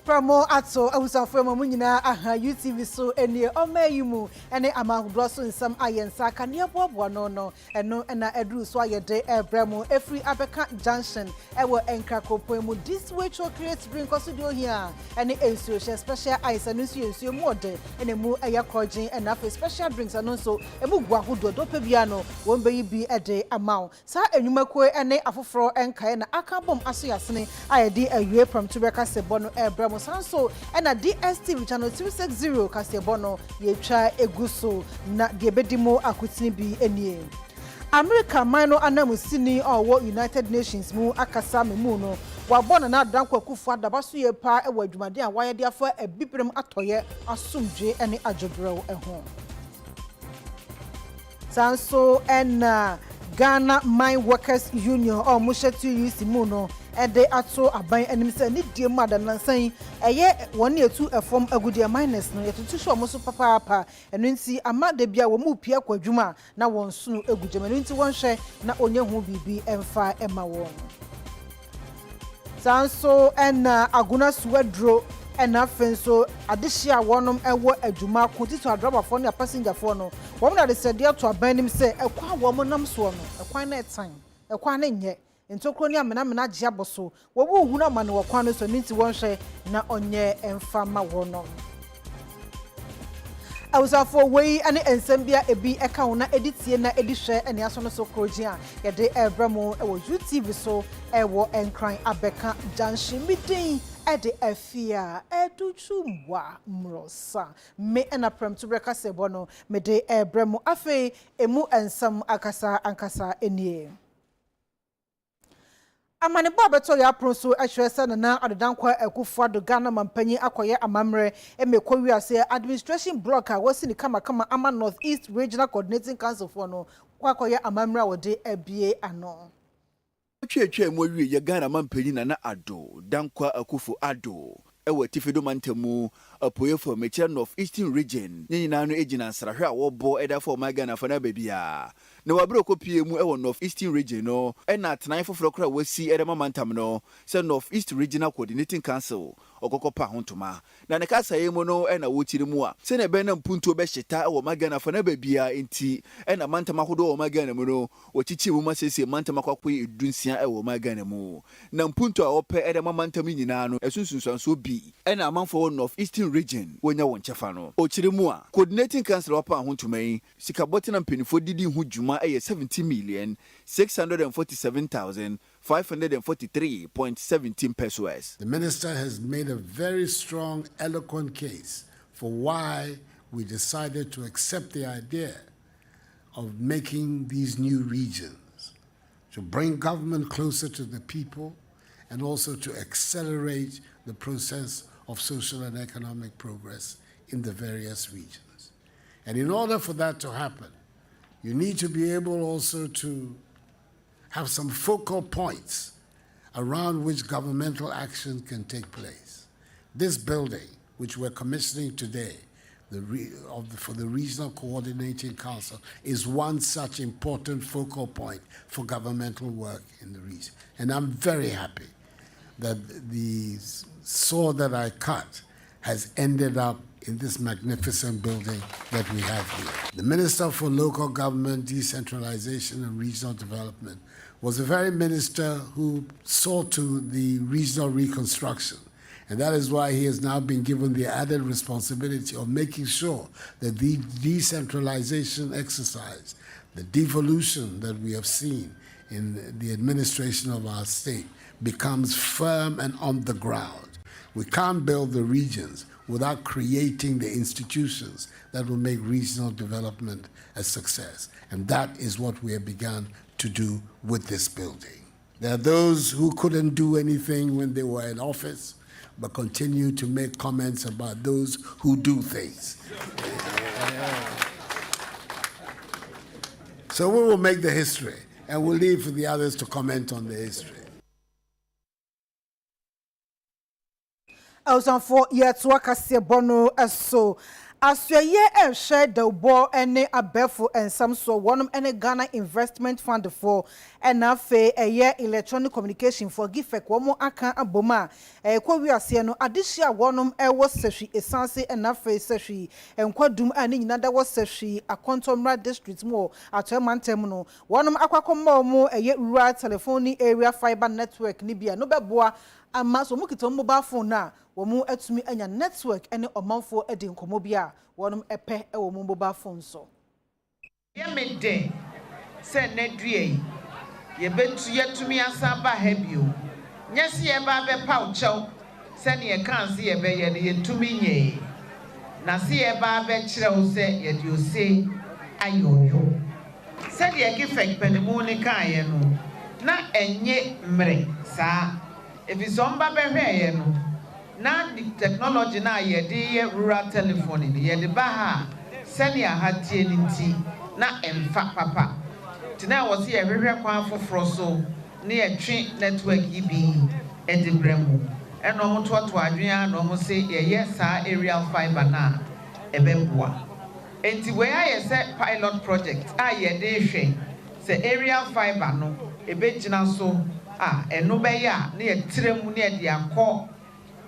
Promo ato awusa from munyina aha UTV so enie omayimu ene amahudro so nsam ayensa ka ne bobo no eno na edru so ayede ebremu efri abeka junction ewo enkrakopo mu this way chocolate drink osudio here ene ensuo special ice anu ensuo mu ode ene mu eyakrojin ena for special drinks anu so emu guahudo do pebia no won beyi bi ede amount sa enwumako ene afoforo enkae na akabom aso yasene ayede awie from tubeka sebo no ebremu sanso ena DSTV channel 260 kasebo no yetwa eguso na gebedimo akutini bi enie America mino anamusini owo United Nations mu akasa memu no wabona na dankwa kufu adabaso ye pa ewa adwumade a wayede afa ebibrem atoye asumdwe ene adwobrew eho sanso ena Ghana Mine Workers Union or Mushetu UC Muno ede ato aban anim se ni die mu adanansan eye won etu efom agudie minus no yetutu sho mo so papa enu nti amade bia wo mu pia kwadwuma na won sunu egudie enu nti won hwe na onye hu bibi emfa ema won sanso ena aguna suwadro ena fenso adehia wonom ewo adwuma kontito adrobafo ne passenger fo no won na de sede ato aban nim se ekwa wo mo nam so no ekwan na etan ekwan na nye ntokro ni amena gye aboso wo wo hu na ma ne wakwan no so nti won hwe na onye emfa ma wono awusafo wei ane ensembia ebi eka wona editie na edihwe ene aso no so kroji a yede ebramo ewo UTV so ewo enkran abeka junction Midday ede afia educhumwa mrosa me ena prem to breka sebo no Midday ebramo afi emu ensam akasa ankasa enie Amane Bobeto ya pronso ahwese na adedankwa akufo ado Ghana mampanyi akoye amamre emekọ wiase administration block a wasi ni kama ama North East Regional Coordinating Council for no kwakoye amamre a wode abie ano twetwe mo wie ye Ghana mampanyi na ado dankwa akufo ado ewa tifedo mantamu apoye for mecha North Eastern Region nyina no ejina nsrahwe a wobo eda for Ghana fana babia na wabro kopie mu ewo North Eastern Region no ena tenan foforo kra wasi edema mantam no se North East Regional Coordinating Council okokopa hontoma na ne kasa yemu no ena wotiri mu a se ne be na mpunto be hyeta ewo Ghana fana babia enti ena mantam ahodo wo Ghana mu no wochichi mu masese mantam akwakoye edunsia ewo Ghana mu na mpunto a ope edema mantam nyina no esunsunsanso bi ena amanfo North Eastern Region wonya won chefa no ochiri mu a Coordinating Council opa hontoma yi sikabotina mpenifo didi hu dwuma 70,647,543.17 pesos. The minister has made a very strong, eloquent case for why we decided to accept the idea of making these new regions, to bring government closer to the people and also to accelerate the process of social and economic progress in the various regions. And in order for that to happen, you need to be able also to have some focal points around which governmental action can take place. This building, which we're commissioning today, for the Regional Coordinating Council, is one such important focal point for governmental work in the region. And I'm very happy that the saw that I cut has ended up in this magnificent building that we have here. The Minister for Local Government, Decentralization and Regional Development was the very minister who saw to the regional reconstruction. And that is why he has now been given the added responsibility of making sure that the decentralization exercise, the devolution that we have seen in the administration of our state, becomes firm and on the ground. We can't build the regions without creating the institutions that will make regional development a success. And that is what we have begun to do with this building. There are those who couldn't do anything when they were in office, but continue to make comments about those who do things. So we will make the history, and we'll leave for the others to comment on the history. Awusanfo yeto akase bono eso Asye share the war ene abefo and some so one ene Ghana investment fund for enafe eye electronic communication for gifek womo aka aboma kwa wi ase no adehia wonom ewo sehwi esanse enafe sehwi enkwadum ani nyina da wo sehwi akontomra district mo atomantem no wonom akwakomma mo eye rural telephone area fiber network ni bia no beboa ama so mukito mobile phone na womu atumi anya network ene omanfo edi nkomo bia wonum epe e womu mobile phone so ye midday se nedue ye betu yetumi asaba ha bio nyese ye ba be pauchew se ne ye kan se ye be ye ne yetumi nye na se ye ba be kirew se ye di ose ayoyo se de gifek penimu ne kan ye no na enye mre sa efisomba be hwe ye no na the technology na ye de rural telephone ni ye de ba ha sani ahatie nti na emfa papa tina wo se ye hwehwe kwan foforo so na ye twe network yi bi e de bremu eno mo toto adwen na mo se ye yes aerial fiber na e be boa enti we aye se pilot project a ye de hwe se aerial fiber no e be gina so eno be ya na ye tiremu na ye de akọ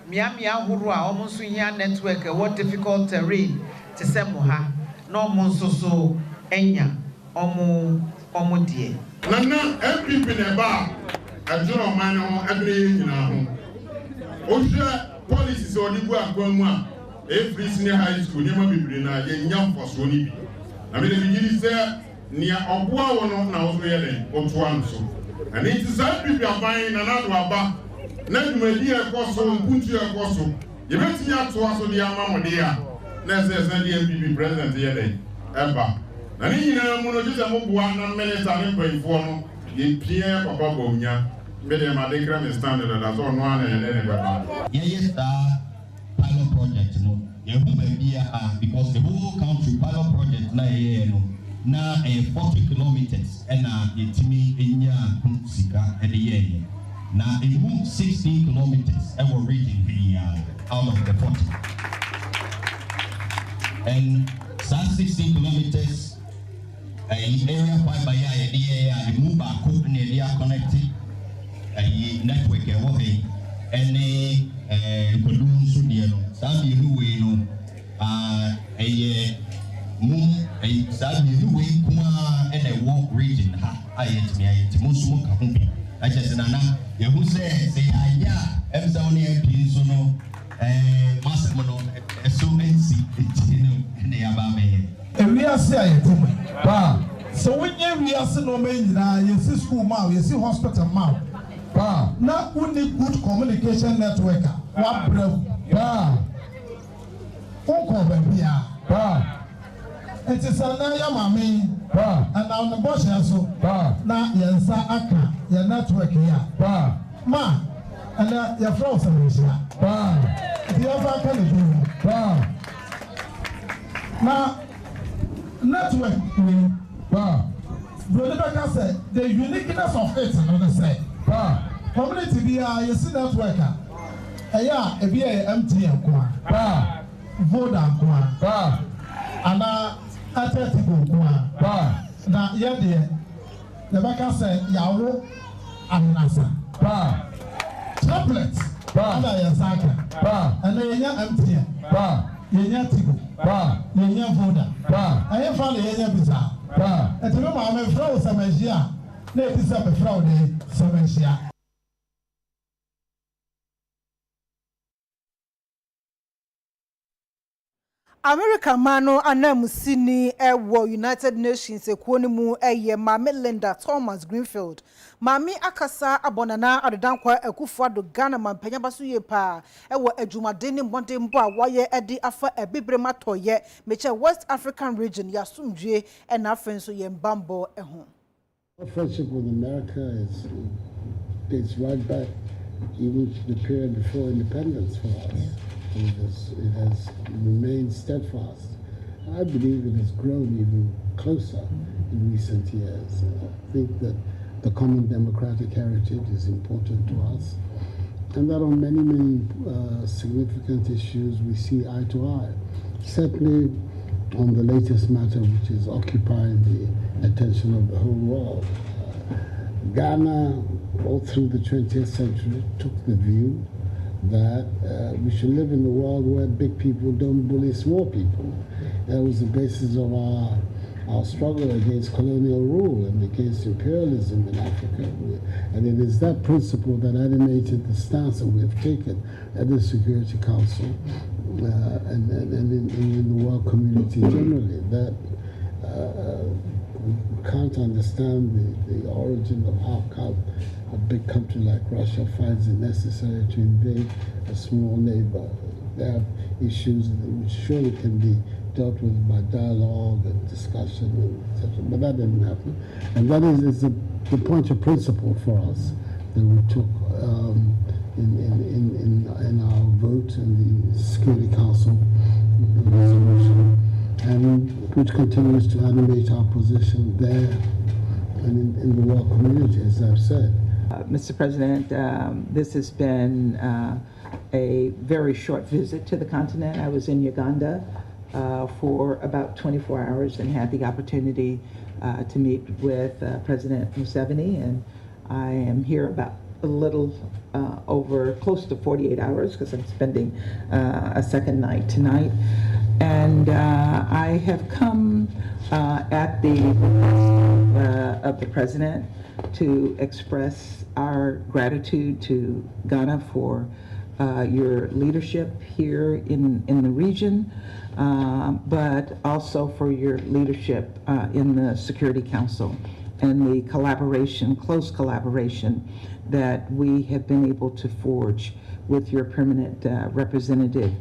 miamia huru a omunso hia network what difficult terrain to semo ha no omunso so enya omu die nana MPP ne ba aduro man ho adre nyina ho ohwe policies odi bu akwamu a every senior high school ne ma bibiri na ye nya mfoso ni bi na me de bigiri se nia oboa wo no na wo ye den otoa nso and it is MPP aban na na do aba na dumadi ekoso mpuntu ekoso ye beti ya to aso de amamode a na se de MPP president ye dey eba na ni nyina mu no jise mo boa na minister ne mpanyfo no ye pie papa bomnya me de ma de kra standard da so no ana ye ne baba yes pilot project no ye hu ba bia because the whole country pilot project na ye no na 40 kilometers and yetimi enya sika e de ye now, it moved 16 kilometers and we're reaching the out of the 40. And some 16 kilometers, area 5 by the move our code and they are connected. Network and a Kodun Sudiano, Sabi Lueno, a moon, a Sabi Lueno, and a walk region. I ate me, I ate Muslim. I just nana ye who say ya emsa oni MP so no masem no so nsi etino ne aba me ewiase ayetim ba so wonye wiase no me nyina yesi school ma yesi hospital ma ba na uni good communication network wa brave ba onko ba bia ba etisana ya mame ba ana on boss so ba na yensa aka ya network ya ba ma ana ya from Malaysia ba the other can do ba na network we ba Rebecca said the uniqueness of it another say ba community bia yes network ya e bia MTN kwa ba Vodacom kwa ba ana atetigo kwa ba na yede Rebecca said yawo anasa ba tablet ba na yasaka ba ana yenya MTN ba yenya tigo ba yenya Voda ba aye fa na yenya bisa ba etime ma me fraud samajia na etisa be fraud samajia America mano anamusini ewo United Nations ekwoni mu eye Mame Linda Thomas Greenfield Mame akasa abonana adedankwa Akufo-Addo Ghana mampanya baso ye pa ewo adwumade ne mbonde mbo a woye edi afa ebibre matoye meche West African region yasumdwe na afenso ye mbambo eho. Our friendship with America dates right back even to the period before independence for us. It has remained steadfast. I believe it has grown even closer in recent years. I think that the common democratic heritage is important to us, and that on many significant issues we see eye to eye. certainly on the latest matter, which is occupying the attention of the whole world. Ghana, all through the 20th century, took the view that we should live in a world where big people don't bully small people. That was the basis of our struggle against colonial rule and against imperialism in Africa. And it is that principle that animated the stance that we have taken at the Security Council and in the world community generally, that we can't understand the origin of how come a big country like Russia finds it necessary to invade a small neighbor. There are issues which surely can be dealt with by dialogue and discussion, etc. But that didn't happen. And that is the point of principle for us that we took in our vote in the Security Council resolution, and which continues to animate our position there and in the world community, as I've said. Mr. President, this has been a very short visit to the continent. I was in Uganda for about 24 hours and had the opportunity to meet with President Museveni, and I am here about a little over close to 48 hours because I'm spending a second night tonight. And I have come at the request of the President to express our gratitude to Ghana for your leadership here in the region, but also for your leadership in the Security Council and the collaboration, close collaboration that we have been able to forge with your permanent representative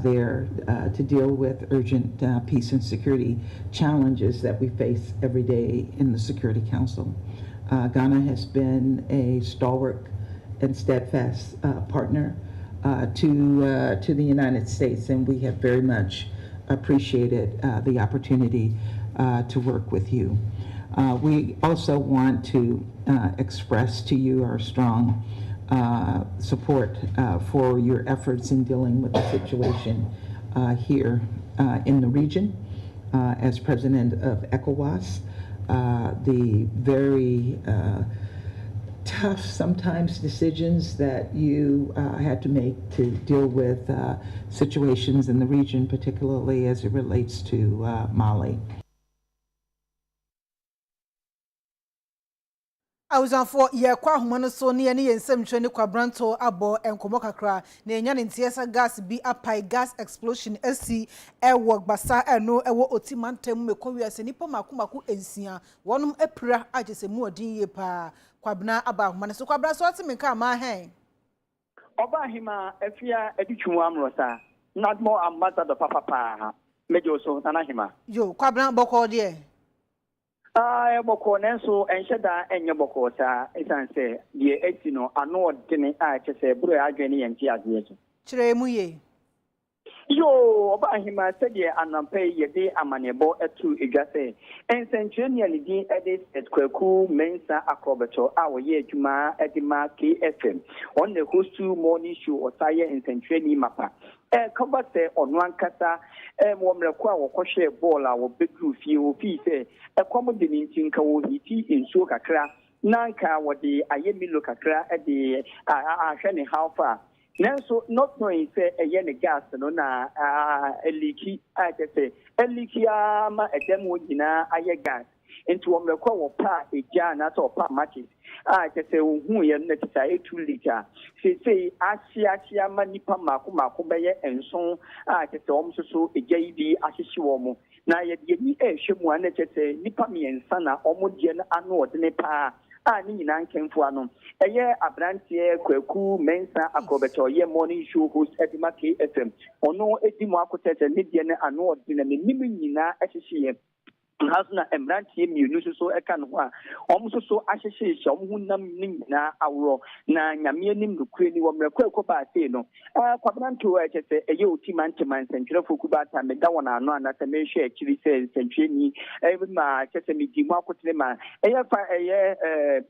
there to deal with urgent peace and security challenges that we face every day in the Security Council. Ghana has been a stalwart and steadfast partner to the United States, and we have very much appreciated the opportunity to work with you. We also want to express to you our strong support for your efforts in dealing with the situation here in the region. As president of ECOWAS, the very tough sometimes decisions that you had to make to deal with situations in the region, particularly as it relates to Mali. I was on for year kwa humano so near any and some training kwa branto abo and komokakra na enyan ntiesa gas bi apai gas explosion AC work basa no ewo otimantem mekwa ase nipa makumaku ensia wonum epira agese mu odin ye pa kwabna aba humano so kwabra so atimeka ma hen oba hima afia editwu amrosa not more ambassador papa mejo so nana hima yo kwabna boko de boko nenso enhyeda enye boko sa esanse die etino ano dene a chese buru adwene yenti ade so kire mu ye yo oba hima sedie anampe yede amanebo etu edwase ensentrenia lidi edit etkwaku mensa akrobeto a woye adwuma edima KFM on the host to morning show otaye ensentreni mapa kaba se onu ankasa mo mrekwa wokohwe ball a wo bedru fie wo fi se ekwamo de nintinka wo hiti insuo kakra nanka wode ayemilo kakra de ahwe ne how far nanso not knowing say eye ne gas no na eliki atese eliki ama edem wo nyina aye gas into omrekwa wo pa eja na to pa market atese ohun ye na tisa 2 liter sei asia manipa mako beye enson atese omsoso eja idi ahihye wo mu na ye de ni ehwemu ana tese nipa miensa na omodie na ano odene pa ni nyina nkemfo ano eye abrantie kwaku mensa akobeto ye morning show host edima KFM ono edimu akotete ne die ne ano odene ne nim nyina ahihye Hasna Emranti Munusu so Ekanwa, almost so Ashe, Shamunam na Auro, na Yamianim, Ukraine, or Mercoba, no. Quadranto, a yo Timantaman, Central Fukubata, Medawana, no, and as a measure, actually says, Centrini, every ma, Chesami, Dimako Tema,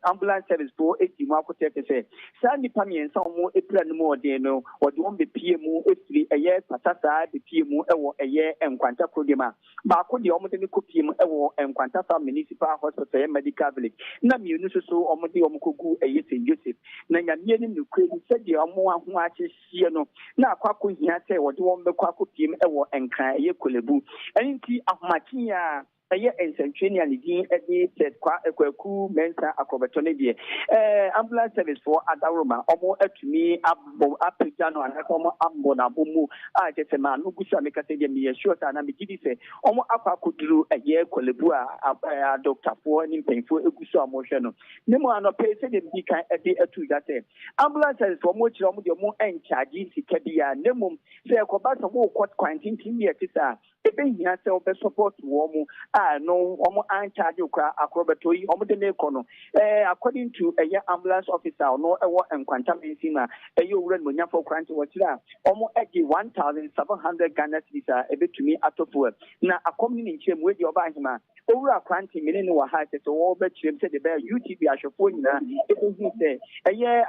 ambulance service for 8 Dimako Tese, Sandy Pami and some more April more, no, or don't be PMO, if a year, Patata, the PMO, a year, and Quanta Prodema, Bako the Omotani Copium. And Quantasa Municipal Hospital Medical Village. Namu so Omodi Omoku a yes in Joseph. Nanga Yenim Ukraine said the Omo watches Siano. Now Kwaku Yate or the one the Kwaku team and Kaya Kulebu. And in of Matia. A year and century and the said Kwaku Mensa Acrobatone. Ambulance service for Adaroma, Omo to me, Apijano and Akomo Ambona Bumu. I just a man who could make a short and I'm beginning say, Omo Apa could do a year Kolebua, a doctor for any painful Gusa motion. Nemo and a patient in the kind of day to that. Ambulance service for much more and charges, Kabia, Nemo, say a Kobasa walk what quarantine years. Ebe hia se obe support wo mu no omo anchaje okra akrobeto yi omo de ne kono according to ambulance officer no ewo enkwanta mensima owura no nyafo kranti wachira omo egi 1700 Ghana cedis ebetumi atofo na akomni ni nchem we di oba ahima owura kranti mene ne wa ha se wo be chirem se de be UTB ahwefo nyina ebe hu se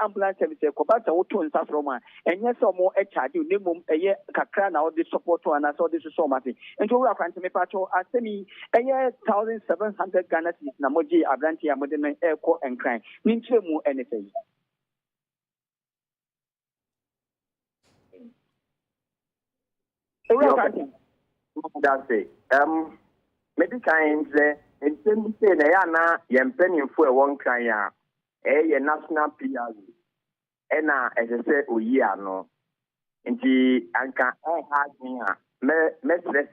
ambulance service ko ba ta woto nsa from a enye se omo charge ne mom kakra na o de support ana so de so mate. And over a quantum patrol, I send me 1,700 Ghana cedis na moji Abrantia modern airco and crime. Ninche mu anything. That's it. Maybe kind in some say they are not penny for one cry, a national PR. And as I said, we are no. And the anchor has me. Me refer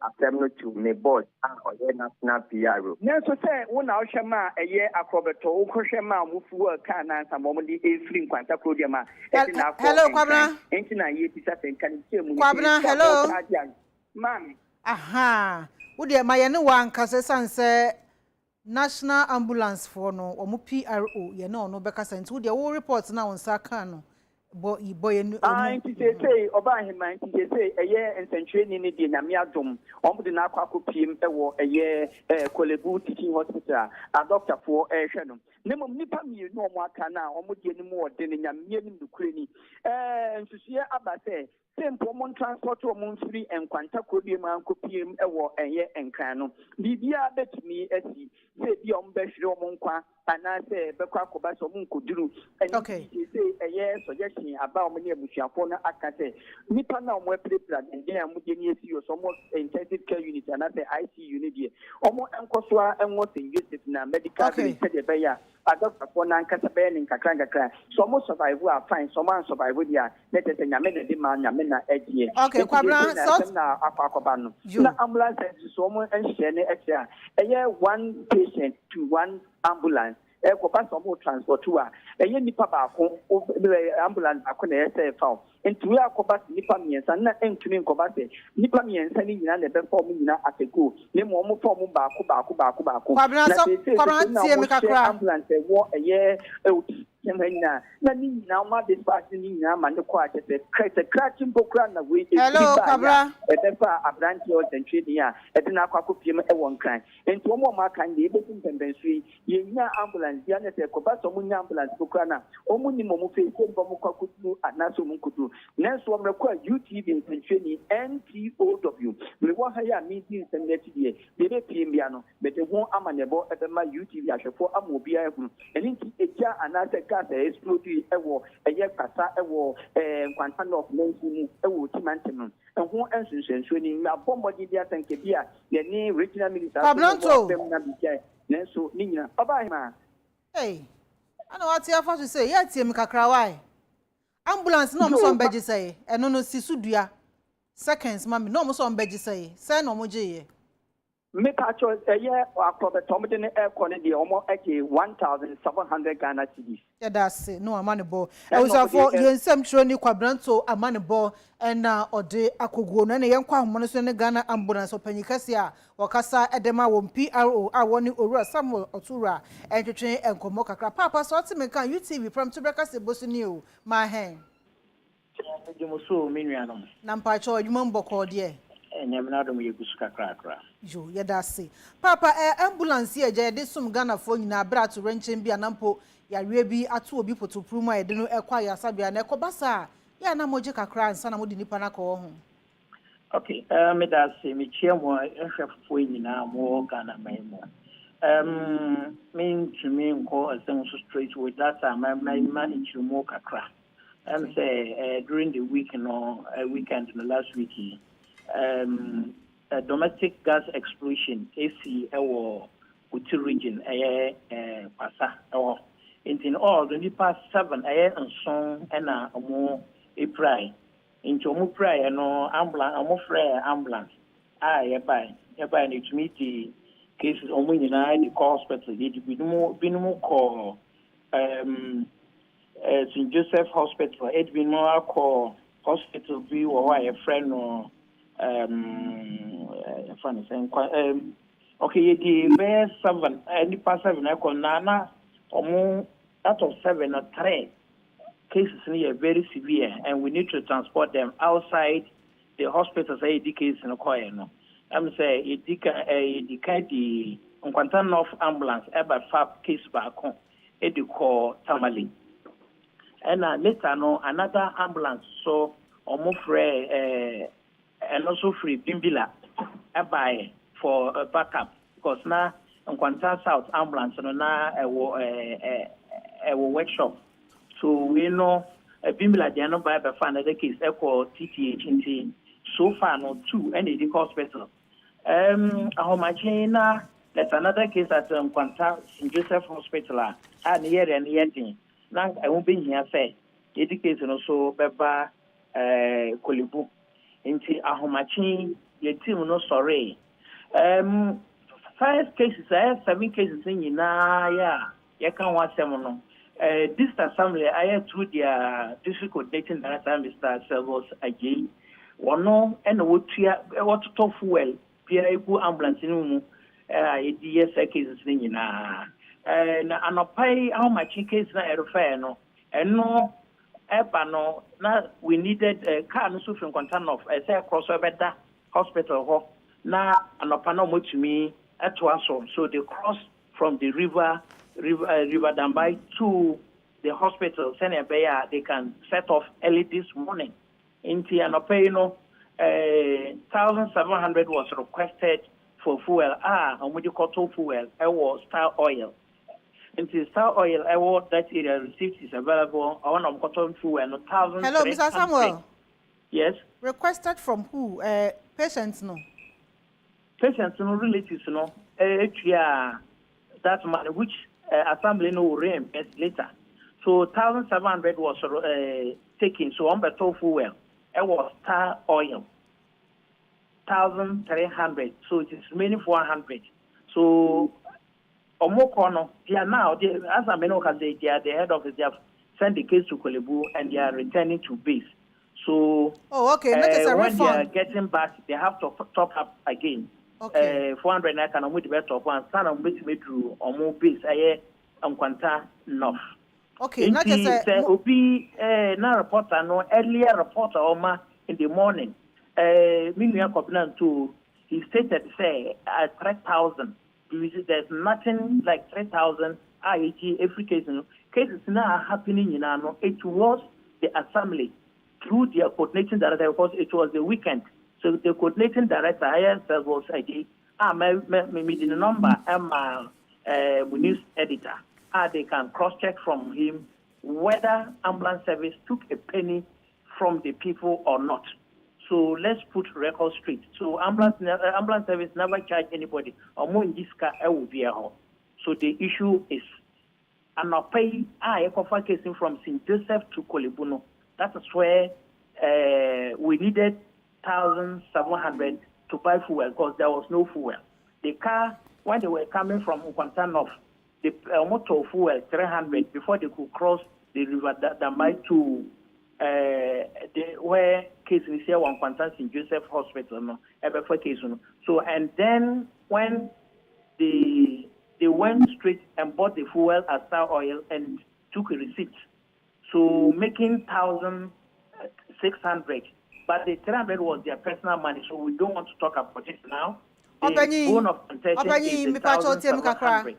assembly to me board or national PRO. Yes, so say one our shama a year acrobato, Koshama, Mufu, Kana, some moment the A-Fling Quanta Prodiama. Hello, Quabra. Entina Yeti and can Quabra, hello. Ma'am. Aha. Would you my one Cassan say National Ambulance for no or PRO, you know, no because and would your all reports now on Sakano. Boy, and say, Oba him, and say a year and century in the Namiadum, the Nakaku PM, a year, Kolebu teaching hospital, a doctor for a shannon. Nemo Nipami, no more can now, almost any more than in a million Ukraine. And to see Abba say, same common transport or monthly and Quantacodium and Copium, a year and Cano. Libya bet me as he said, Yom Beshro Monqua, and I say, Becquacobas or Munkudu. And okay, he say a year suggestion about many of Mushafona Akate. Nipana web plan and then Mudini or somewhat intensive care unit and other IC unit. Almost Ankoswa and what's in use in medical said a doctor for Nankasaben in Kakranga. Some most survival are fine, some survive with ya. Let us say Yamena demand Yamena edge. Okay, Quabra, now Aquacobano. You ambulance someone and share extra. A year one patient to one ambulance. More transport to a nipa ambulance akona and to a cobas nipa miens and not entering cobase nipa miens sending in the performing at a go nemo form baku ambulance war a year now my dispatching now and the quiet a crashing program away. Hello, Cabra. A branch and trading at the Nakakupium at one kind. And to more mark and the able to ambulance, Janet Cobasso ambulance, Bukrana, Omuni Momufe, Bomukakutu, and Nasu Munkutu. Next one require UTV in training NTOW. We want higher meetings and next year. They Piano, but they won't amanable at my UTV for a mobile and into a jar and exploded a year Kasa, Quantan of Nancy, Timantin, and who answers and swinging now Bombardier and Kibia, the name regional minister. So, Nina, Obama. Hey, I know what you have to say. Yet, Tim Kakrawai. Ambulance, no more on Beji say, and no Sisudia. Seconds, mammy, no more on Beji say, San Omoji. Me patcho akrobe tomde ne aircon de omo eke 1,700 Ghana cedis. Yeah, that's it. No, amane bo. I was for yensem troni kwabranto amane bo na ode akoguo no na yenkwa homo so ne Ghana ambulance opanyikase a wakasa edema wo PRO a woni owura Samuel Otura entwetwe enkomo kakra papa so oti me kan UTV from to breakfast bosu ni o ma hen. Demoso menuanom. Na mpacho adwuma mboko de Enyamna dom yegusu kakra. Jo yedase. Papa ambulance ye je de sum Ghana fo nyina bra to renchen bia nampo yareɛ bi ato obi potopru ma yɛde no ɛkwa yasabia na ɛkɔbasa ya na moje kakra nsa na modi nipa na kɔ ho. Okay, me da se me chia mo ehwefo nyina mo Ghana maimo. Me to me nko asem so straight with that my inchumo kakra. Say during the week weekend in the last week a domestic gas explosion AC ewo Uti region pasa ewo in all the past 7 and song and more a pry into omu pry no ambulance omu frere ambulance hereby need to meet the cases omu nyina the hospital the binu call St. Joseph Hospital it been more call hospital be or a friend or funny saying okay the best 7 any past 7 I call nana omu out of 7 or 3 cases are very severe, and we need to transport them outside the hospitals. Case in Okoye, I'm saying the Quantum of ambulance ever fab case back home. It call Tamale, and later no another ambulance so almost free and also free Bimbila buy for a backup because now Quantum South ambulance no now a workshop. So we know a Bimbila they are not by the another case equal TTH so far no 2 and the hospital. How much there's another case at Quanta St. Joseph Hospital and here thing. Now I won't be here say education also beba Kolibu into Ahomachi your team no sorry. 5 cases 7 cases in you can watch them no. This assembly, I had through their district coordinating director, Mr. Selvos Ajay, one and what to talk well, Pierre ambulance in cases in and I pay how much case na fair no, and no, no, now we needed a car no suffering content of a say crossover hospital, now and upon to me at Wasso, so they cross from the river Dambai to the hospital, they can set off early this morning. In Tianopeno, 1,700 was requested for fuel. And what you call fuel, was Star Oil. And the Star Oil award that area receipt is available on cotton fuel and 1,000. Hello, Mr. Samuel. Yes. Requested from who? Patients, no. Patients, no relatives, no. That money which assembly no reimburse later. So 1,700 was taken. So on the tofu well, it was Star Oil. 1,300. So it is remaining 400. So Omokono, they are now, as I know, they are the head office. They have sent the case to Kolebu and they are returning to base. So okay. When they are getting back, they have to top up again. Okay. 400 na kana with the best of one son of which me drew or more base on Quanta North. Okay, not just Obi na reporter no earlier reporter Oma in the morning. Minion Covenant too, he stated say at 3,000. There's nothing like 3,000 IET every case. Cases now happening in Ano. It was the assembly through their coordinating director because it was the weekend. So the coordinating director, ISL was ID, meeting the number, news editor. They can cross-check from him whether ambulance service took a penny from the people or not. So let's put record straight. So ambulance service never charge anybody. Or more in this car, I will be a home. So the issue is, I'm not paying a case from St. Joseph to Kolibuno. That is where we needed 1,700 to buy fuel because there was no fuel. the car, when they were coming from Nkwanta North, the motor fuel 300 before they could cross the river Damai to where case is here one Nkwanta St. Joseph Hospital, no, for case. So and then when they went straight and bought the fuel at Star Oil and took a receipt, so making 1,600. But the 300 was their personal money, so we don't want to talk about it now. The bone of contention is 1,700.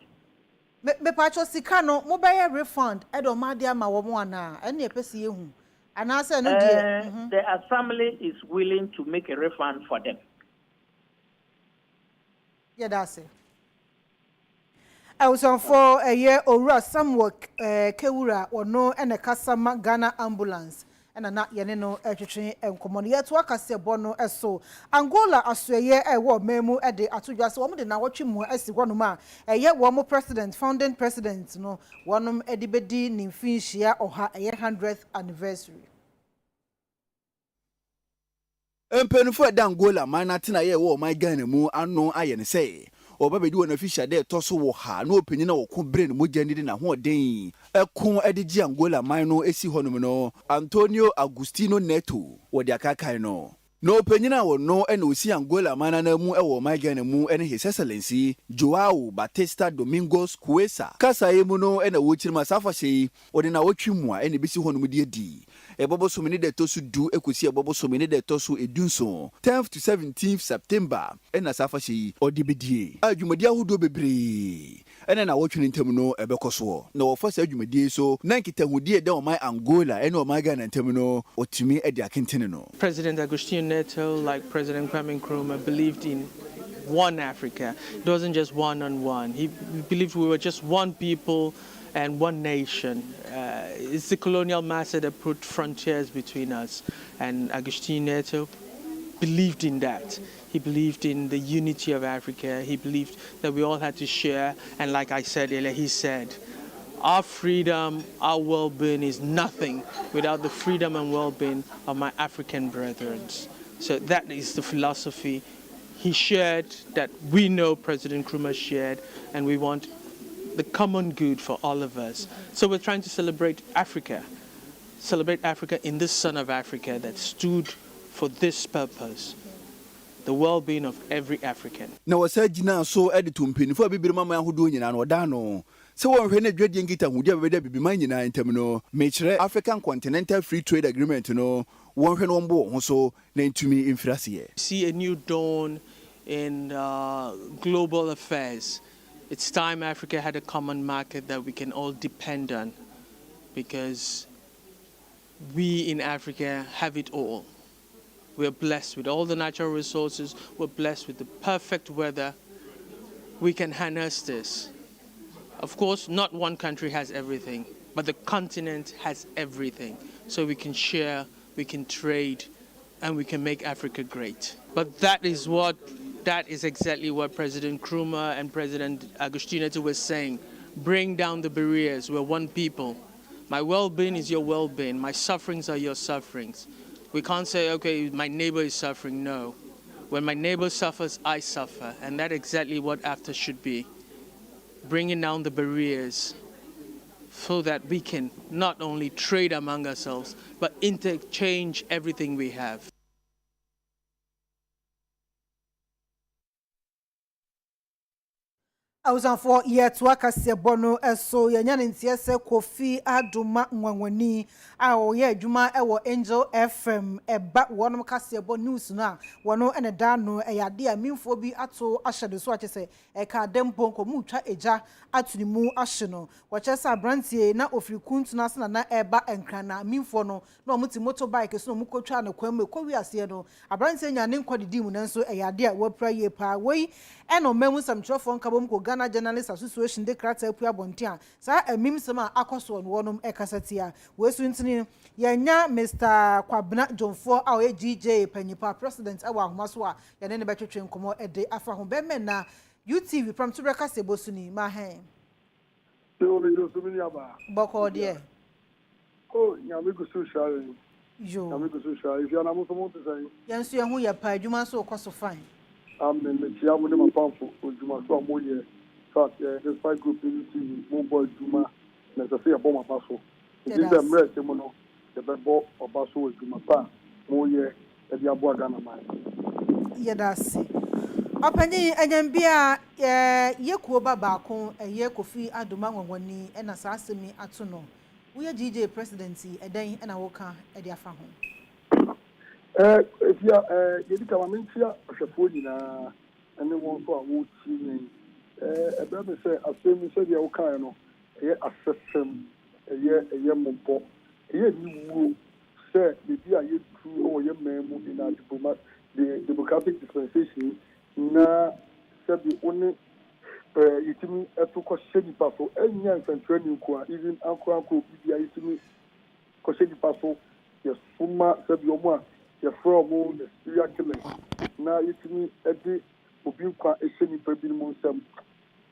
Me pacho sika no mo buy refund edo ma dia ma wo mo ana ene pese yehu ana se no die the assembly is willing to make a refund for them. Yeah, that's it. I was on for a year or some work Kewura or no and a Kasama Ghana ambulance. And not yeneno etwetwe enkomo ye to akase bono eso Angola asweye wo memu ede atodwa se wo de na wotwe mu asi wono ma eye wo mo president founding president no wonom ede bedi ni mfinhia oha eye 100th anniversary Empenufo da Angola man na tena ye wo my Ghana mu ano aye ne say Obabedi won official there toso wo ha na opani na wo ko brain mo jani na ho den ekon edigi Angola man no esi honum no Antonio Agustino Neto wo dia kakai no no opani na wo no ena osi Angola man na mu e wo my Ghana mu ene His Excellency Joao Batista Domingos Cuesa kasa ye mu no ena wo chirima safa sei odi na wo twemu a ene bisi honum die di Ebobo somini de tosu du ekosi ebobo somini de tosu edunso 10th to 17th September ena safa shi odibedie adwumadi ahodo bebre ena na wotwene ntem no ebekoso na wo fasa adwumadi so na nkitahudie de omai Angola ena omai Ghana ntem no otimi edi akentene no. President Agustino Neto, like President Kwame Nkrumah, believed in one Africa. It wasn't just one-on-one. He believed we were just one people and one nation. It's the colonial master that put frontiers between us. And Agustino Neto believed in that. He believed in the unity of Africa. He believed that we all had to share. And like I said earlier, he said, our freedom, our well-being is nothing without the freedom and well-being of my African brethren. So that is the philosophy he shared, that we know President Nkrumah shared, and we want the common good for all of us. So we're trying to celebrate Africa in this son of Africa that stood for this purpose, the well-being of every African. Na wasajina so editum penifo bibiri mama ahodo nyina no da no se won hwe na dwade ngita hudi abeda bibima nyina ntem no mechire African Continental Free Trade Agreement no won hwe no mbo ho so na ntumi infrase. See a new dawn in global affairs. It's time Africa had a common market that we can all depend on, because we in Africa have it all. We're blessed with all the natural resources. We're blessed with the perfect weather. We can harness this. Of course, not one country has everything, but the continent has everything. So we can share, we can trade, and we can make Africa great. But that is exactly what President Nkrumah and President Agustino Neto were saying. Bring down the barriers. We're one people. My well-being is your well-being. My sufferings are your sufferings. We can't say, okay, my neighbor is suffering. No. When my neighbor suffers, I suffer. And that's exactly what AFTA should be. Bringing down the barriers so that we can not only trade among ourselves, but interchange everything we have. I was on for year to akase bono eso yenya ntie se Kofi Adoma Nwanwani a ye adwuma e wo Angel FM eba wonom kase bo news na wono ene da no e yade a minfo bi ato ahyede so akese e ka dempo nkomutwa eja atunimu ahye no wochese abrantie na ofiri kuntu na se na eba enkrana minfo no na omuti motorbike so no mukotwa na kwam ko wiase no abrantie nya ne nkodidi mu nanso e yade a wo praye pa wei eno memu samtrofo nkabom ko Ghana Journalist Association de krata apu abontia sa emim sema akoso no wonom ekasatia wesu ntini yenya Mr. Kwabena Jonfo a o GJ panyipa president awa ahomaso a yene ne betwetwe nkomo ede afa ho be na UTV from Tubreka Sebosuni ma hen so le do so mi aba boko de oh nyame go so share yo nyame go so share if you na mo so mo say yensu ye hu ye pa adwuma so okoso fine mekyia mo ne mapamfo odwuma so a moyɛ fact despite group TV mobɔ adwuma na sɛ sɛ yɛbɔ maba so nti sɛ mmerɛ ɛte mu no yɛbɛbɔ ɔba so wɔ adwuma pa a moyɛ ɛde aboa Ghana man yɛdase ɔpanyin anyambia yɛkuo ba baako ɛyɛ Kofi Adoma Ngwangwani ɛna saa asɛmi ato no woyɛ GJ presidency ɛdan ɛna woka ɛde afa ho efia yɛdi kama mentia ahwɛfoɔ nyinaa ɛne wɔn so a wɔtie yɛn ɛbɛrɛ me sɛ asɛmi sɛdeɛ wokaeɛ no ɛyɛ asɛsɛm ɛyɛ mmɔbɔ ɛyɛ niwuo sɛ biribi a yɛtu wɔ yɛ man mu in a democratic dispensation na sɛbi wo ne yɛtumi ɛto kɔhyɛ nipa so ɛnya nsɛntwerɛ ne nko a even ankorankɔ bibi a yɛtumi kɔhyɛ nipa so yɛsoma sɛbi ɔmo a yɛfrɛ ɔmo the serial killers na yɛtumi ɛde obi nkwa ɛhyɛ nipa bi mu nsɛm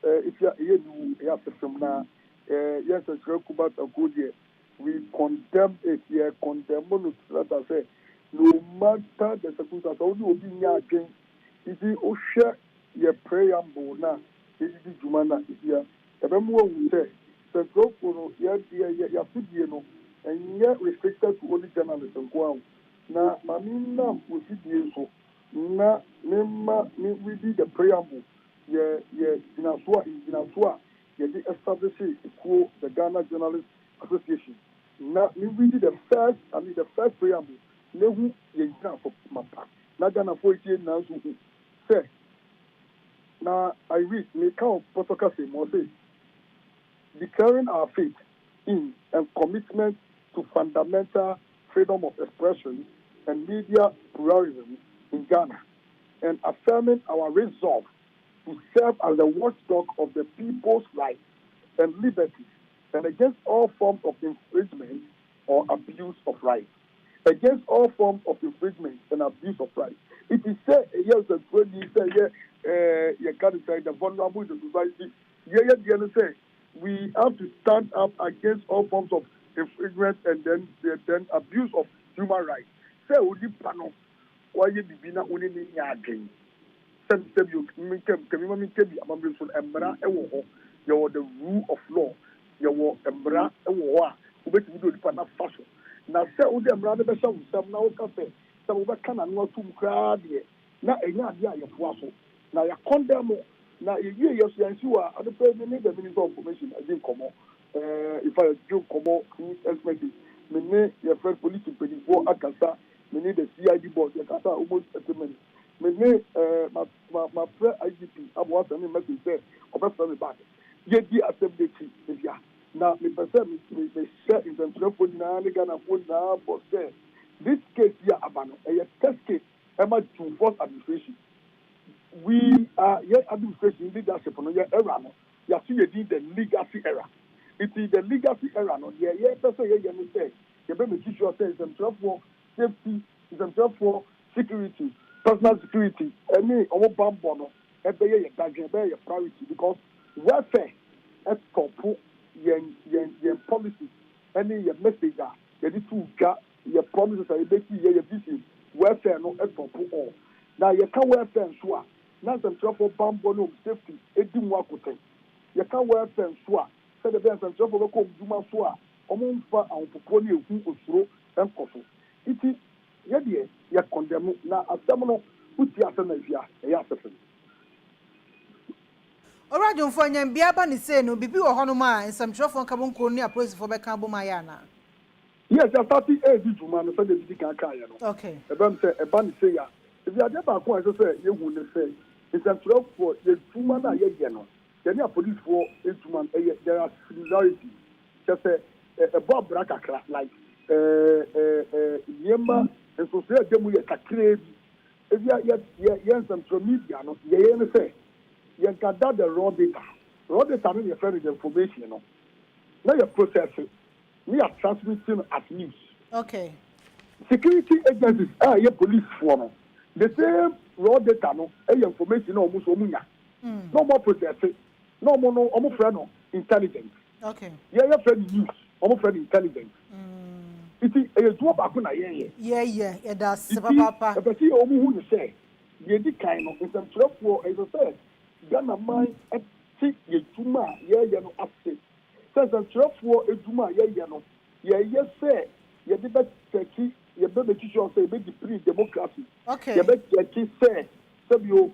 ɛfia ɛyɛ niwu ɛyɛ asɛsɛm na yɛn nsɛntwerɛ kuba tako deɛ we condemn it condemn no to say no matter the circumstances only obi nya adwen iti ohwɛ yɛ preamble na yɛdi dwuma na ifia ɛbɛmu owu sɛ central no yɛafidie no ɛnyɛ restricted to only journalists nko a na mami nam ofidie so na we did the preamble gyinaso a yɛde establish ekuo the Ghana Journalists Association na we did the first preamble nehu yɛgyina so mapa na Ghana for itie na nso hu sɛ na I read me count protocol say more say declaring our faith in and commitment to fundamental freedom of expression and media pluralism in Ghana and affirming our resolve to serve as the watchdog of the people's rights and liberties and against all forms of infringement or abuse of rights. Against all forms of infringement and abuse of rights. It is said, yes, that when you say, you can't say the vulnerable in the society, we have to stand up against all forms of infringement and then abuse of human rights. Say, Udi Pano, why you be not only in your the rule of law, your embra, who do the Pana fashion. Now, say, Udi Emra, the Bishop, some now cafe, some of that can not to crowd here. Now, a year, your fossil. Now, you condemn. Now, you are at the president, the Minister of Information, I didn't come on. If I do come on, expect it. Many your friend police for Akasa, many the CID board, the Kasa almost at the minute. Many my friend IGP, I was a message there, of a family back. Yet the assembly chief, yeah. Now, the person may share in the telephone now, they can afford now, but say, this case here, Abano, a test case, Emma to force administration. We are yet administration leadership on your era. You see, you did the legacy era. It is the legacy era. No, that's what you say. You better teach yourself them for safety, them for security, personal security. Any our bambono, every your priority because welfare at top your policies, any your message that you need to get your promises are making your vision. Welfare no at top all. Now you can't welfare and sure. Now some trouble bambono safety. It didn't work with them. You can't welfare and sure. Say the best and trouble come Juma sure. Omunfa and Popoli who usro and coffee. It is yet you condemn now a seminal put the Asanavia, a Yassafin. Alright, for Biaba ni say no bibi or Honoma and some trouble from Cabon near place for Becabo Mayana. Yes, I started a Juma and said the Kayano. Okay. A bum say a bunny say ya. If you are never going to say, you wouldn't say, it's a trouble for the Juma, Yano. Then you are police for 8 months, there are similarities. Just a Bob Braka like Yemba and so say them we are crazy. If you are some media, no, you say, you can gather the raw data. Raw data means your friend information, you know. Now you process it. We are transmitting as news. Okay. Security agencies are your police for the same raw data, no, information, no, no more processing. No more, no, almost friend, intelligence. Okay. Yeah, your friend news, almost friend intelligence. It is a job. Yeah, that's Papa. But see, who you say, the di kind of some for as I said Ghana man at see ye tuma ye no upset says some for a tuma ye no ye yes say ye did that turkey ye be make sure say be the pre democracy okay ye be turkey say you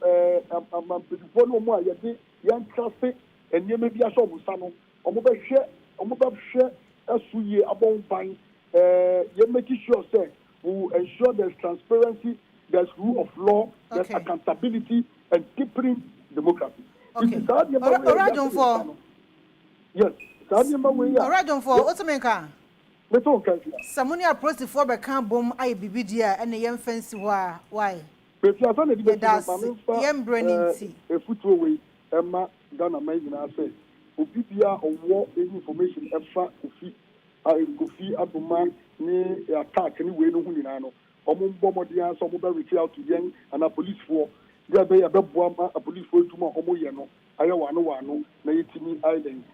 am before no more ye di yan traffic and ye may be a shop sano omo be hwe asu ye abon ban ye make sure say we will ensure there's transparency, there's rule of law, there's accountability, and deepening democracy. Okay. Alright, for yes. Alright, for what's the maker? Someone approached the former camp bomb. I be video and the young fancy why? If you are going to be the young branding a foot away, Emma Ghana Maiden, I say, Ubibia or war information, Efa, Kofi, Abuma. Ni attack ni we no hu nyina no omo mbomo dia so mo be reach out to yen and a police for dia be ya be boa a police for tuma omo ye no aye wano na yetimi island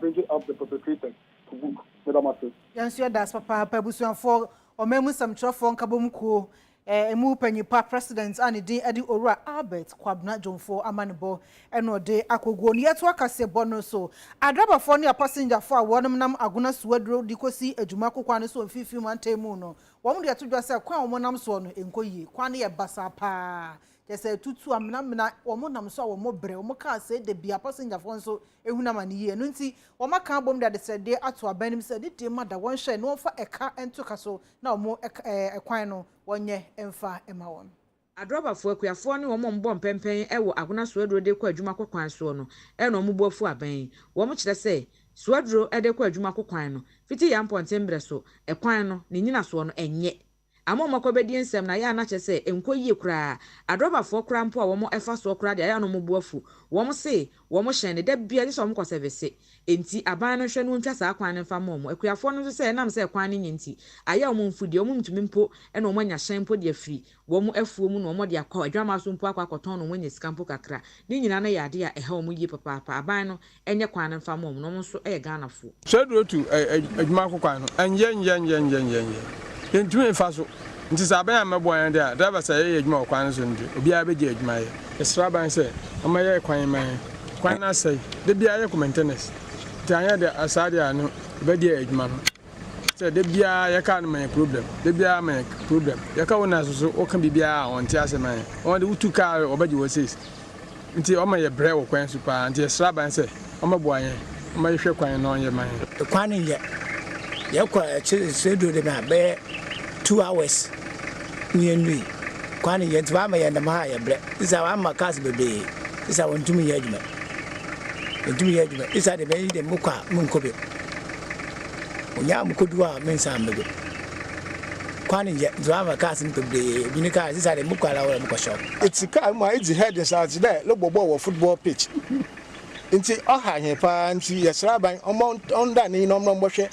bring up the perpetrators to book madam after yan sure das papa busuan for o memu sam trofo nkabom ko emu panyipa president ani din edi Owura Albert Kwabena Jomfo amanebo eno de akoguo ni yeto akase bono so adrabafo ne passenger fo a wonum nam aguna suwadro dikosi adwuma kokwa ne so fifi mantemu no wom de atodwa se kwa wom nam so no enkoyi kwa ne ye basa pa yese tutu amna wom nam so wom bre wom ka se de bia passenger fo so ehuna mane ye no nti wom ka bom de se de ato abanim se de mada won hye no fa eka entoka so na wom ekwan no wonye emfa emawon adrobafo akuafo ne wom mbɔ mpempen ɛwɔ agona suaduro de kɔ adwuma kokwan so no ɛna wom buafu aban wom kyerɛ sɛ suaduro ɛde kɔ adwuma kokwan no fiti ya mpɔntembre so ɛkwan no ne nyina so no ɛnyɛ ama makobedi nsɛm na ya na kyerɛ sɛ enkoyie kura adrobafo kura mpo a wom ɛfa so kura de ya no mbuafu wom se wom hyɛn ne da bia de so wom kɔ service enti aban no hwɛ no ntwa saa kwan no fa mom akuafo no so sɛ nam sɛ kwan no nyinti aya wom mfudi wom ntumi mpo ɛna wom anya hyɛn mpo de afiri wom afuo mu no wom de akɔ adwama so mpo akɔtɔn no wom nya sika mpo kakra ne nyina na yade a ɛha wom yie papa aban no ɛnyɛ kwan no fa mom no nso ɛyɛ Ghanafo Sedro to adwuma kokwan no ɛnyɛ ntumi fa so nti sɛ aban amabo an de a driver sɛ yɛ adwuma kokwan no so ndi obi a bɛgye adwuma yɛ ɛsra ban sɛ ama yɛ kwan man kwan na sɛ de bia yɛ maintenance tanya de asade ano bɛdi adwuma no sɛ de bia yɛ ka no man problem de bia man problem yɛ ka wona so o ka bibia on ti asɛman on de utu ka obɛgye wo says nti o ma yɛ brɛ wo kwan so pa nti ɛsra ban sɛ o ma bo an o ma yɛ hwɛ kwan no yɛ man kwan yɛ yɛ kɔ Sedro de ma bɛ 2 hours nui kwan yɛ nti ba ma yɛ ndam ha yɛ brɛ isa wa ma cars bebe isa wontumi yɛ adwuma isa de bɛyi de mukwa munkobe onya mukodu a mensa mbebe kwan yɛ nti ba ma cars bebe bi ni cars isa de mukwa la wala mukwa shop it's car ma it's head start there lo bobo wo football pitch nti ọha nye pa nti yɛsra ban onda ne no mbɔhwɛ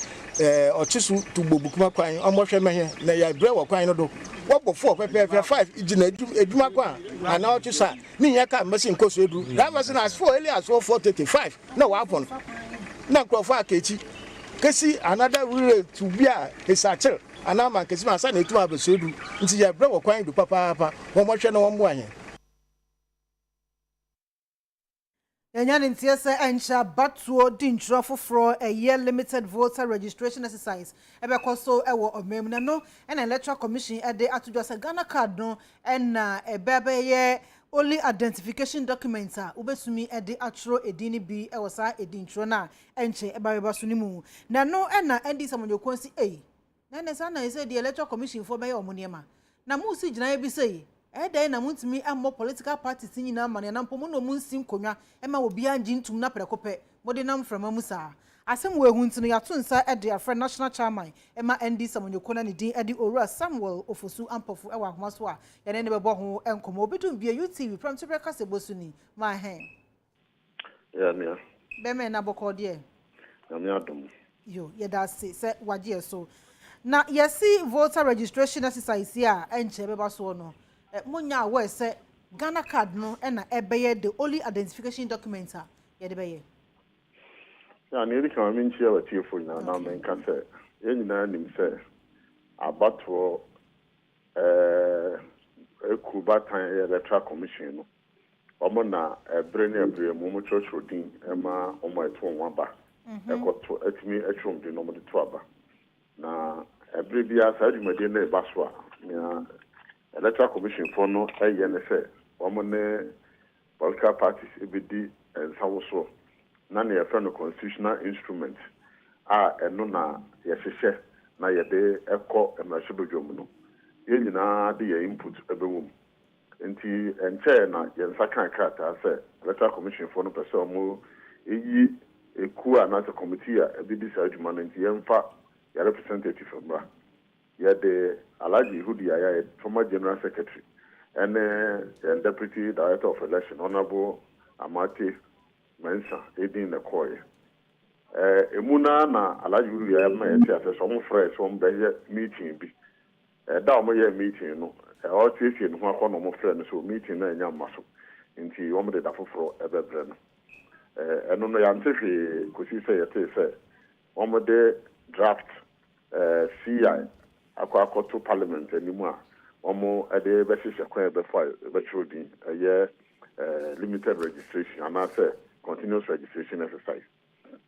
ɔtisu to bobukuma kwan ɔmbɔhwɛ mɛhɛ na yɛ brɛ wɔ kwan no do wɔbɔ 4 pɛpɛpɛ 5 gyina adwuma kwan ana ɔtisa ne nyɛ ka mbɛsi nkoso edu that was as 4 early as 4:35 na wɔapɔn na nkrɔfo akɛchi kesi another way to be a esachel ana man kesi man sa na etu abeso edu nti yɛ brɛ wɔ kwan do papa wɔmɔhwɛ na wɔmbo anyɛ Yanyan Tiesa and Shabatuo Dintra for a year limited voter registration exercise. Ebekoso ewo omemna no and electoral commission at the Atuja Ghana card no and a bebe only identification documents ubesumi at the atro edini b ewasa edintrona enche ebaba sunimu. Na no and endi someone you consi eh. Nana sana say the electoral commission for by omuniema. Na musi jina bi say Ede na muntimi ammo political parties nyina mane na mpomo no munsim konwa ema obi anji ntum na prekope mode nam frama musa asem we hunti no yato nsa ede afra national chairman ema ND samonyokona ne din ede Owura Samuel Ofosu ampofu ewa ahomaso a yene ne bebo ho enkomo obedum bia UTV from Tubreka Sebosuni ma hen ya mia be me na boko de ya mia dum yo ye da se waje so na yesi voter registration exercise here enche beba so no Munya we say Ghana card no na ebeye the only identification document ye de beye. Ya na eri kan min chia wati fo na na men ka say ye nyina nim say abato Kubatan Electoral Commission. Omona Brenner Momo Church Rodin, Emma, Oma Twamba, Echo Etmi Etrum, the Nomad Twaba. Now, every year, I Medina Baswa, Electoral Commission for no ANSA, Omone, political parties, EBD, and Sawoso, none of friend constitutional instruments. And Nona, Yashe, na Yade, Echo, and Mashubu Jomuno. Yenina, the input of the womb. Nti enche na yensa kan krata say electoral commission for no person mo eyi eku anasa committee a ebi dis adwuma no nti yemfa ya representative from ya de Alhaji Hudi Aya former general secretary and deputy director of election honorable Amate Mensa edin na koye emuna na Alhaji Hudi Aya ma yeti ase so mo fresh so mo be meeting bi da mo ye meeting no all three no ho no mo friend so meeting na nya maso nti wo mo de da foforo ebebre no eno no ya ntefe kosi say yete say wo mo de draft CI akwa to parliament animu a wo mo de be hihye kwan be file be chrodin limited registration and say continuous registration exercise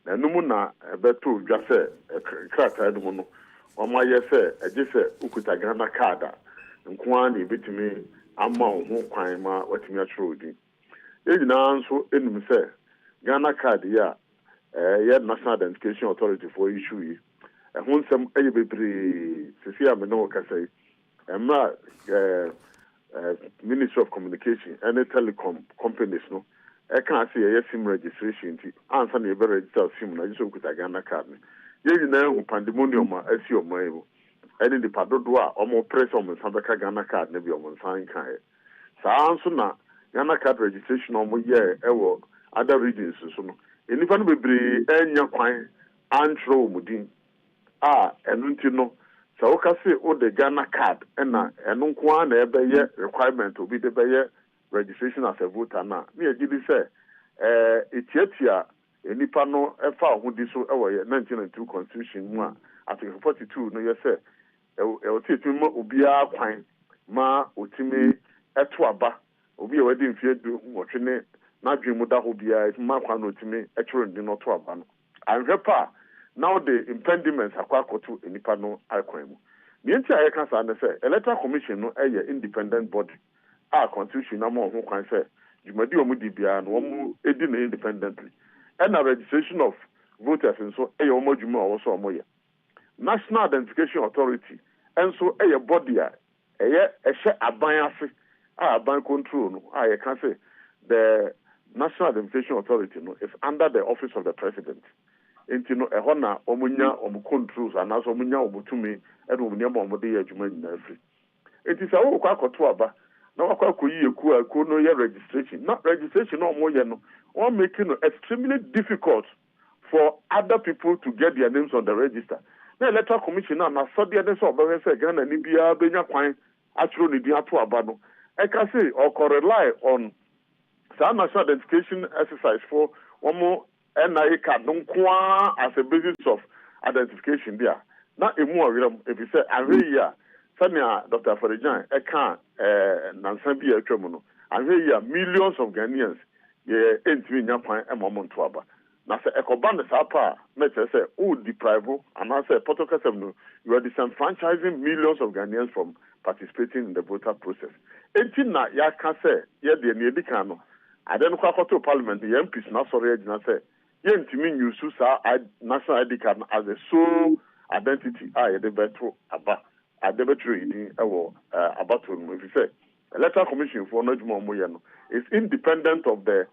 na numu na be to dwa say krata edu no wo mo ye say eje say ukuta Ghana card nkwani bitimi ama ho kwan ma watimi atrodin ejina nso enum say Ghana card ya National Identification Authority for issue yi ehun sem eye bebre sisi am no ka say emra Ministry of Communication and Telecom companies no e kan say ye sim registration ti ansa na e be register sim na jiso kuta Ghana card ni ejina hu pandemonium asi o mai any the padodo a omo press omo sabeka Ghana card na bi omo san kan saa nso na Ghana card registration omo ye ewo other regions so no enipa no bebre enya kwan antro omudin enunti no so ka say o de Ghana card na enu nko na ebe ye requirement obi de be ye registration as a voter na me agidi say etiatia enipa no efa ho di so ewo ye 1992 constitution mu a article 42 no ye say otimi obia kwan ma otimi eto aba obi e wadi mfie du nwotwe na dwemu da ho bia ma kwan otimi etwero ndi no to aba no anhwepa now the impediments akwa koto enipa no akwan mu nienti aye kan sa na say electoral commission no independent body constitution na mo ho kwan say jumadi omudi bia no omu edi na independently and a registration of voters nso omo juma owo so omo ye National Identification Authority and so a body a aban ase aban control no I can say the National Identification Authority no is under the office of the president enti no e ho na omunya omu controls and also omunya omutumi e no omunya mo de adwuma nyina afri enti sa wo kwa akoto aba na wakwa koyi eku no ye registration not registration no mo ye no one making it extremely difficult for other people to get their names on the register. The electoral commission na so dey so be say Ghana ni bia benya kwan atro ni di ato aba no I can say or rely on some national identification exercise for one NIA card kwa as a basis of identification there na emu awirem if you say ahwe ya Sanya Dr. Farijan e kan nansan bi atwa no ahwe ya millions of Ghanaians ye entimi nya kwan e momonto aba na se ekoba ne sapa me say o deprive and I say protocol no you are disenfranchising millions of Ghanaians from participating in the voter process enti na ya ka say ye de ne edika no aden kwa to parliament the MPs na sorry agina say ye ntimi nyusu sa national ID card as a sole identity ye de beto aba adebetri in about if you say electoral commission for no juma mo ye no is independent of the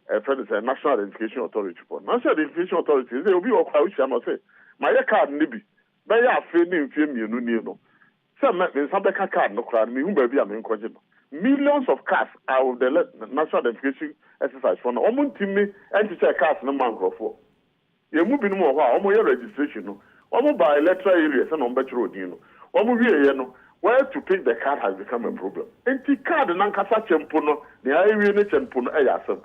National Identification Authority. National Identification Authority they will be okwa uchi am say my card ni bi be ya afi ni mfie mienu ni no say me sabeka card no kra me hu ba bi am nkoje no millions of cards out of the National Identification exercise for no omuntimi enti cards no man grofo ye mu bi no mo ho a omo ye registration no omo by electoral area say no mbetro odin no omo wie ye no where to pick the card has become a problem enti card na nkasa chempo no ne ayi wie ne chempo no e yasem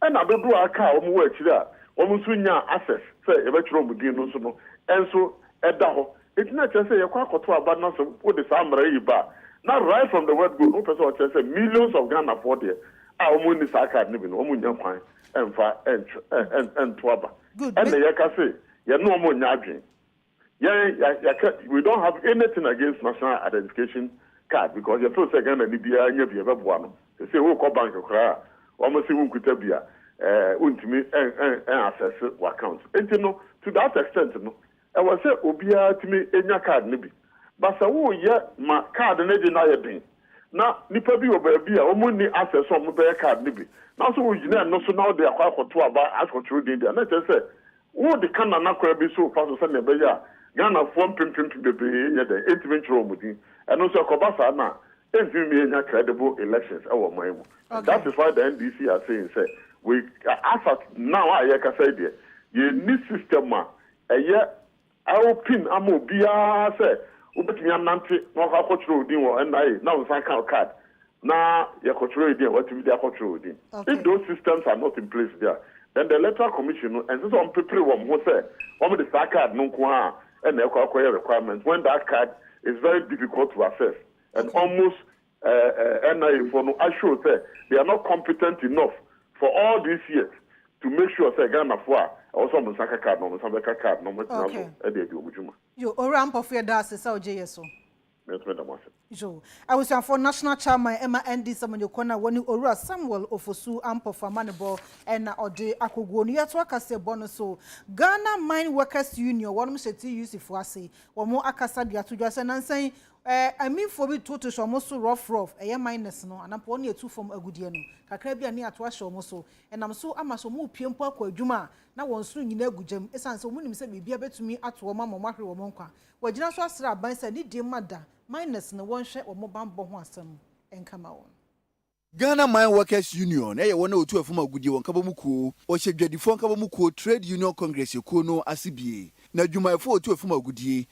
and adodo aka omo wa akire a omo so nya access say e betro omudin no so no enso eda ho etina che say ye kwa akoto aba no so wo de sa amra yi ba Now, right from the word go, no person will say millions of Ghana for there. Our money is a card, no money, and far and twaba. Good. And the Yaka say, you no more nyadrin. We don't have anything against national identification card because you feel second and Libya and you have one. They say, who call bank of Kra, almost who could be ultimate and access account. And you know, to that extent, no, I was say, Obia to me in your card, maybe. But so, yeah, my card and agent. Now, nipa bi obabi a omo ni access on mobile card ni bi. Now so we na no so now they akwa to about ask control dey there. Na say wo de kan na kwa bi so fa so say na be ya. Ghana form pim bebe ya dey intervention mu din. And no so kobasa na entimi enya credible elections our man. That is why the NDC are saying say we as at now I can say there. You need system ma eye open amo bia say ubetimi anante no ka control din wo NIA now we find card na you control din what we dey control din. If those systems are not in place there, then the electoral commission and so on prepare one who say one the card no kwa and the requirements when that card is very difficult to access and almost NIA for no assure say they are not competent enough for all these years to make sure say Ghana for also Musaka card no Musaka card no Yo, Orampo for that is how JSO. Jo, I was for national chairman Emma ND Samuel Kona when you Ora Samuel Ofosu Ampo for Manable and Ode Akogoni yet work as a bonus. So Ghana Mine Workers Union, one must use if I say, or more Akasadia to just and saying, I mean for me total almost rough, a minus no, and I'm only a two from a good year. Kakrabia near to us almost so, and I'm so more Piempo Juma. Now one soon you know good gem, a son so when you say be able to me at one mamma Macri or Monka. Well, General Swastra by said, dear mother, minus no one share or more bamboo some and come out. Ghana Mine Workers Union, one or two of them good year on Kabamuku, or Shep Jadifon Kabamuku Trade Union Congress, Yokono, ACBA. Na Juma 4 to a former good year.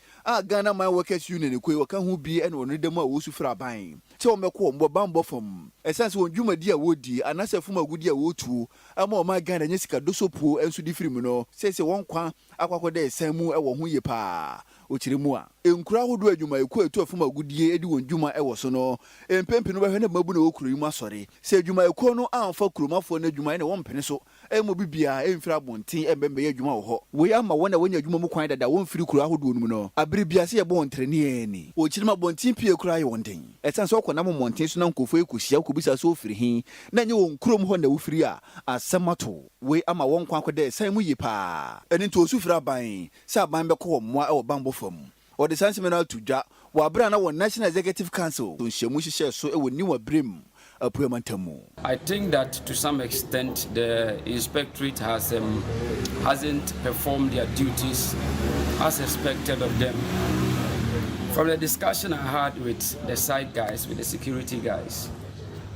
Ghana Mine Workers Union, who be and one of them are also for a buying. Tell me, Bambo from a sense when Juma dear woody, and as a former good year would too. I'm more my Ghana Jessica do so poor and so different, says a one qua, Aqua de Samu, a one ye pa, which remua. In crowd where you might quote to a former good year, Edu Juma Ewasono, and Pempin over a Mabuno Kruma, sorry, said you might call no arm for Kruma for Juma in one pencil, and Mobibia, and Frabonti, and Bembe Juma. We are my wonder when your Juma quiet that I won't feel crowd no. A Bribiasia born training, or Chilma Bontin Pia cry one thing. At San Soko Namo Montes, Uncle Fukusia, Kubisa so free him, then you won't chrome Honda Ufria, as Samato. We am a one quack there, same way pa, and into a Sufra buying, Sabamba Moi or Bambo from. Or the Sansimenal to Ja, while Brana or National Executive Council, to Shemushi so it would new a brim. I think that to some extent the inspectorate hasn't performed their duties as expected of them. From the discussion I had with the site guys, with the security guys,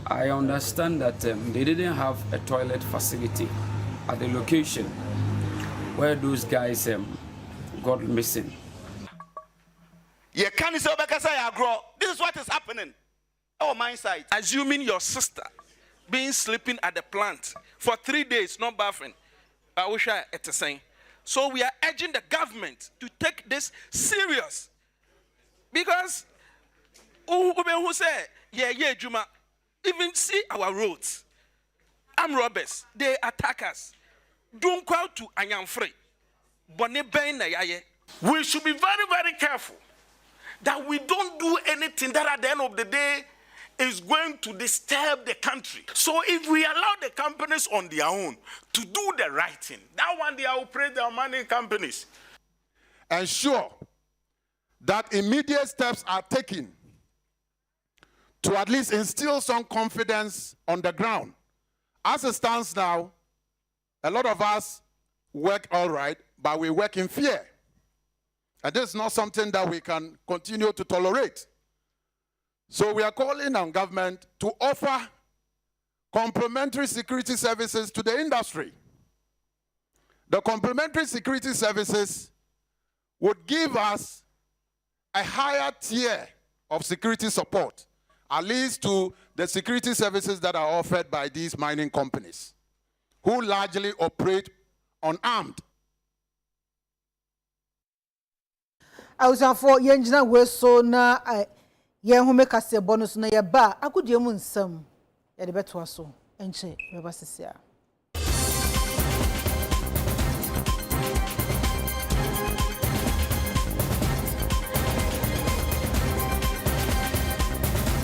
I understand that they didn't have a toilet facility at the location where those guys got missing. You can't say this is what is happening. Our mine site. Assuming your sister being sleeping at the plant for 3 days, not bathing. I wish I had to say. So we are urging the government to take this serious. Because who say, yeah, Juma, even see our roads. Armed robbers, they attack us. Don't go out to Anyamfree. We should be very, very careful that we don't do anything that at the end of the day is going to disturb the country. So if we allow the companies on their own to do the right thing, that one they operate their money companies. Ensure that immediate steps are taken to at least instill some confidence on the ground. As it stands now, a lot of us work all right, but we work in fear. And this is not something that we can continue to tolerate. So we are calling on government to offer complementary security services to the industry. The complementary security services would give us a higher tier of security support, at least to the security services that are offered by these mining companies, who largely operate unarmed. I was for Yenjina Weso na Ye home kase bonus na ye ba agodie mu nsam ye de beto aso enche be ba sisia